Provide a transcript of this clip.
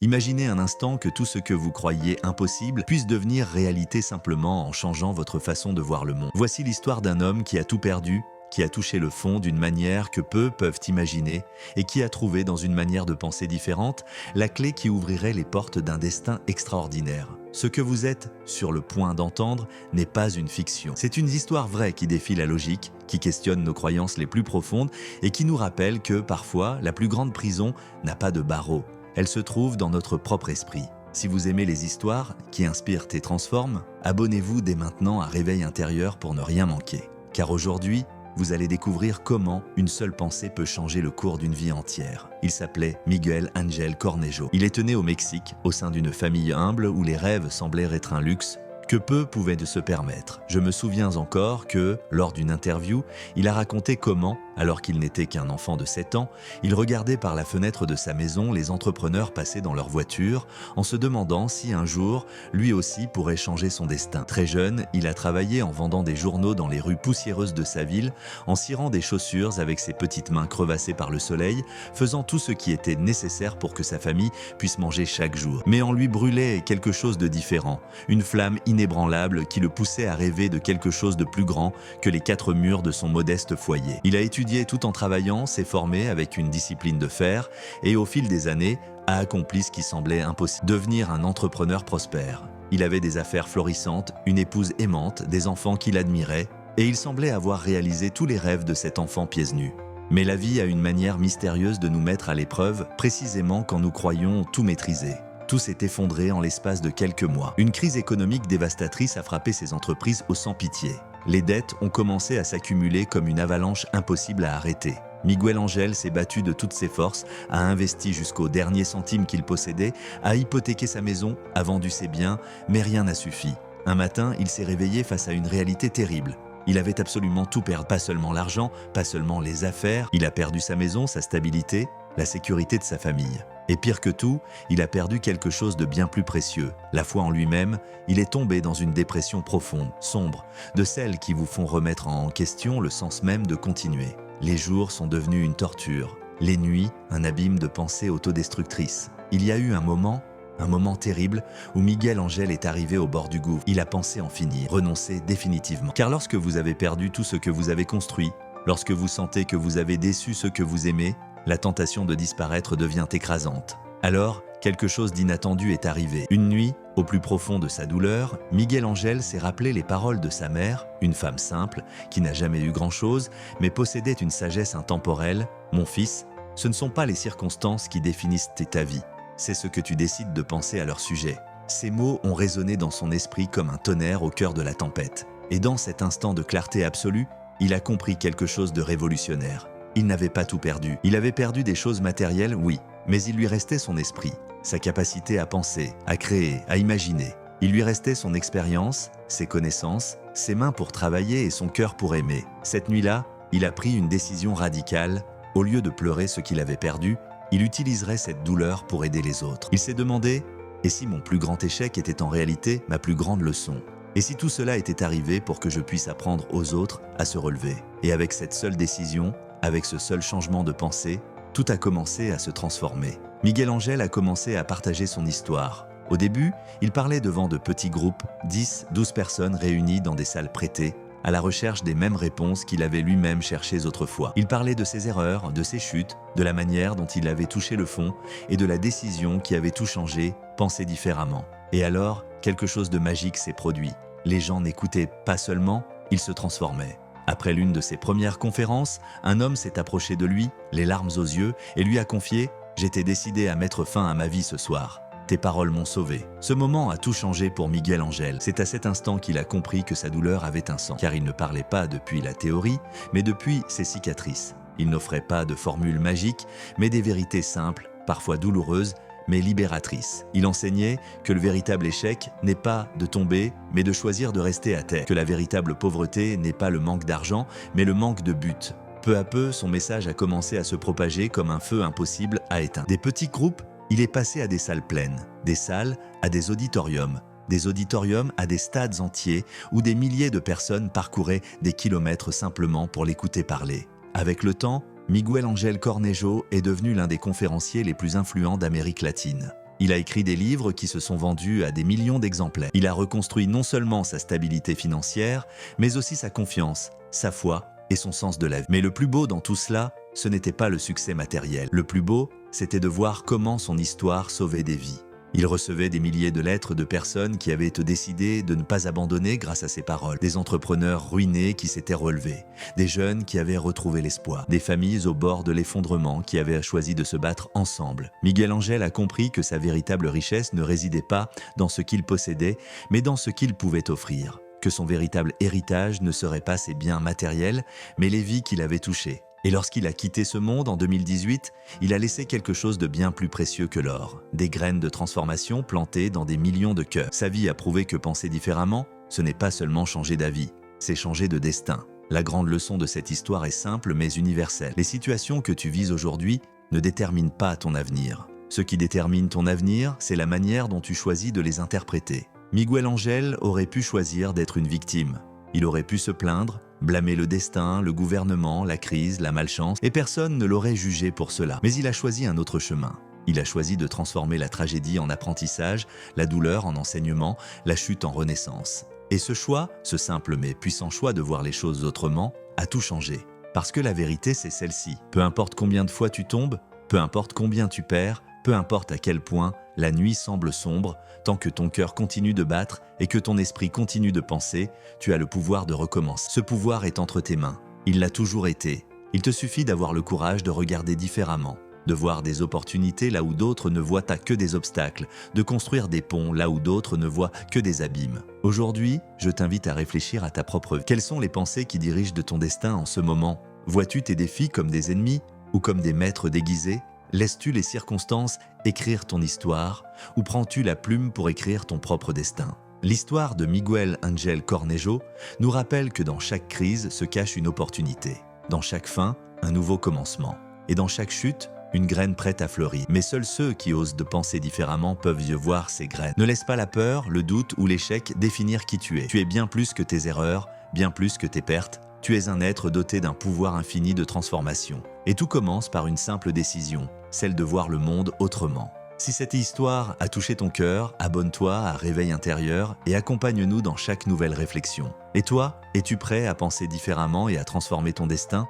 Imaginez un instant que tout ce que vous croyiez impossible puisse devenir réalité simplement en changeant votre façon de voir le monde. Voici l'histoire d'un homme qui a tout perdu, qui a touché le fond d'une manière que peu peuvent imaginer et qui a trouvé dans une manière de penser différente la clé qui ouvrirait les portes d'un destin extraordinaire. Ce que vous êtes sur le point d'entendre n'est pas une fiction. C'est une histoire vraie qui défie la logique, qui questionne nos croyances les plus profondes et qui nous rappelle que, parfois, la plus grande prison n'a pas de barreaux. Elle se trouve dans notre propre esprit. Si vous aimez les histoires qui inspirent et transforment, abonnez-vous dès maintenant à Réveil intérieur pour ne rien manquer. Car aujourd'hui, vous allez découvrir comment une seule pensée peut changer le cours d'une vie entière. Il s'appelait Miguel Ángel Cornejo. Il était né au Mexique, au sein d'une famille humble où les rêves semblaient être un luxe que peu pouvaient se permettre. Je me souviens encore que, lors d'une interview, il a raconté comment, alors qu'il n'était qu'un enfant de 7 ans, il regardait par la fenêtre de sa maison les entrepreneurs passer dans leur voiture, en se demandant si un jour, lui aussi pourrait changer son destin. Très jeune, il a travaillé en vendant des journaux dans les rues poussiéreuses de sa ville, en cirant des chaussures avec ses petites mains crevassées par le soleil, faisant tout ce qui était nécessaire pour que sa famille puisse manger chaque jour. Mais en lui brûlait quelque chose de différent, une flamme inébranlable qui le poussait à rêver de quelque chose de plus grand que les 4 murs de son modeste foyer. Il a étudié tout en travaillant, s'est formé avec une discipline de fer et au fil des années a accompli ce qui semblait impossible, devenir un entrepreneur prospère. Il avait des affaires florissantes, une épouse aimante, des enfants qu'il admirait et il semblait avoir réalisé tous les rêves de cet enfant pieds nus. Mais la vie a une manière mystérieuse de nous mettre à l'épreuve, précisément quand nous croyons tout maîtriser. Tout s'est effondré en l'espace de quelques mois. Une crise économique dévastatrice a frappé ces entreprises au sans-pitié. Les dettes ont commencé à s'accumuler comme une avalanche impossible à arrêter. Miguel Ángel s'est battu de toutes ses forces, a investi jusqu'au dernier centime qu'il possédait, a hypothéqué sa maison, a vendu ses biens, mais rien n'a suffi. Un matin, il s'est réveillé face à une réalité terrible. Il avait absolument tout perdu, pas seulement l'argent, pas seulement les affaires, il a perdu sa maison, sa stabilité, la sécurité de sa famille. Et pire que tout, il a perdu quelque chose de bien plus précieux, la foi en lui-même. Il est tombé dans une dépression profonde, sombre, de celles qui vous font remettre en question le sens même de continuer. Les jours sont devenus une torture, les nuits, un abîme de pensées autodestructrices. Il y a eu un moment terrible où Miguel Ángel est arrivé au bord du gouffre. Il a pensé en finir, renoncer définitivement. Car lorsque vous avez perdu tout ce que vous avez construit, lorsque vous sentez que vous avez déçu ceux que vous aimez, la tentation de disparaître devient écrasante. Alors, quelque chose d'inattendu est arrivé. Une nuit, au plus profond de sa douleur, Miguel Ángel s'est rappelé les paroles de sa mère, une femme simple, qui n'a jamais eu grand-chose, mais possédait une sagesse intemporelle. « Mon fils, ce ne sont pas les circonstances qui définissent ta vie, c'est ce que tu décides de penser à leur sujet. » Ces mots ont résonné dans son esprit comme un tonnerre au cœur de la tempête. Et dans cet instant de clarté absolue, il a compris quelque chose de révolutionnaire. Il n'avait pas tout perdu. Il avait perdu des choses matérielles, oui, mais il lui restait son esprit, sa capacité à penser, à créer, à imaginer. Il lui restait son expérience, ses connaissances, ses mains pour travailler et son cœur pour aimer. Cette nuit-là, il a pris une décision radicale. Au lieu de pleurer ce qu'il avait perdu, il utiliserait cette douleur pour aider les autres. Il s'est demandé, et si mon plus grand échec était en réalité ma plus grande leçon ? Et si tout cela était arrivé pour que je puisse apprendre aux autres à se relever ? Et avec cette seule décision, avec ce seul changement de pensée, tout a commencé à se transformer. Miguel Ángel a commencé à partager son histoire. Au début, il parlait devant de petits groupes, 10, 12 personnes réunies dans des salles prêtées, à la recherche des mêmes réponses qu'il avait lui-même cherchées autrefois. Il parlait de ses erreurs, de ses chutes, de la manière dont il avait touché le fond et de la décision qui avait tout changé, penser différemment. Et alors, quelque chose de magique s'est produit. Les gens n'écoutaient pas seulement, ils se transformaient. Après l'une de ses premières conférences, un homme s'est approché de lui, les larmes aux yeux, et lui a confié « J'étais décidé à mettre fin à ma vie ce soir. Tes paroles m'ont sauvé. » Ce moment a tout changé pour Miguel Ángel. C'est à cet instant qu'il a compris que sa douleur avait un sens, car il ne parlait pas depuis la théorie, mais depuis ses cicatrices. Il n'offrait pas de formule magique, mais des vérités simples, parfois douloureuses, mais libératrice. Il enseignait que le véritable échec n'est pas de tomber, mais de choisir de rester à terre. Que la véritable pauvreté n'est pas le manque d'argent, mais le manque de but. Peu à peu, son message a commencé à se propager comme un feu impossible à éteindre. Des petits groupes, il est passé à des salles pleines, des salles à des auditoriums à des stades entiers où des milliers de personnes parcouraient des kilomètres simplement pour l'écouter parler. Avec le temps, Miguel Ángel Cornejo est devenu l'un des conférenciers les plus influents d'Amérique latine. Il a écrit des livres qui se sont vendus à des millions d'exemplaires. Il a reconstruit non seulement sa stabilité financière, mais aussi sa confiance, sa foi et son sens de la vie. Mais le plus beau dans tout cela, ce n'était pas le succès matériel. Le plus beau, c'était de voir comment son histoire sauvait des vies. Il recevait des milliers de lettres de personnes qui avaient décidé de ne pas abandonner grâce à ses paroles. Des entrepreneurs ruinés qui s'étaient relevés. Des jeunes qui avaient retrouvé l'espoir. Des familles au bord de l'effondrement qui avaient choisi de se battre ensemble. Miguel Ángel a compris que sa véritable richesse ne résidait pas dans ce qu'il possédait, mais dans ce qu'il pouvait offrir. Que son véritable héritage ne serait pas ses biens matériels, mais les vies qu'il avait touchées. Et lorsqu'il a quitté ce monde en 2018, il a laissé quelque chose de bien plus précieux que l'or. Des graines de transformation plantées dans des millions de cœurs. Sa vie a prouvé que penser différemment, ce n'est pas seulement changer d'avis, c'est changer de destin. La grande leçon de cette histoire est simple mais universelle. Les situations que tu vis aujourd'hui ne déterminent pas ton avenir. Ce qui détermine ton avenir, c'est la manière dont tu choisis de les interpréter. Miguel Ángel aurait pu choisir d'être une victime. Il aurait pu se plaindre, blâmer le destin, le gouvernement, la crise, la malchance, et personne ne l'aurait jugé pour cela. Mais il a choisi un autre chemin. Il a choisi de transformer la tragédie en apprentissage, la douleur en enseignement, la chute en renaissance. Et ce choix, ce simple mais puissant choix de voir les choses autrement, a tout changé. Parce que la vérité, c'est celle-ci. Peu importe combien de fois tu tombes, peu importe combien tu perds, peu importe à quel point la nuit semble sombre, tant que ton cœur continue de battre et que ton esprit continue de penser, tu as le pouvoir de recommencer. Ce pouvoir est entre tes mains. Il l'a toujours été. Il te suffit d'avoir le courage de regarder différemment, de voir des opportunités là où d'autres ne voient que des obstacles, de construire des ponts là où d'autres ne voient que des abîmes. Aujourd'hui, je t'invite à réfléchir à ta propre vie. Quelles sont les pensées qui dirigent de ton destin en ce moment? Vois-tu tes défis comme des ennemis ou comme des maîtres déguisés? Laisses-tu les circonstances écrire ton histoire ou prends-tu la plume pour écrire ton propre destin? L'histoire de Miguel Ángel Cornejo nous rappelle que dans chaque crise se cache une opportunité, dans chaque fin, un nouveau commencement, et dans chaque chute, une graine prête à fleurir. Mais seuls ceux qui osent de penser différemment peuvent y voir ces graines. Ne laisse pas la peur, le doute ou l'échec définir qui tu es. Tu es bien plus que tes erreurs, bien plus que tes pertes. Tu es un être doté d'un pouvoir infini de transformation. Et tout commence par une simple décision, celle de voir le monde autrement. Si cette histoire a touché ton cœur, abonne-toi à Réveil intérieur et accompagne-nous dans chaque nouvelle réflexion. Et toi, es-tu prêt à penser différemment et à transformer ton destin ?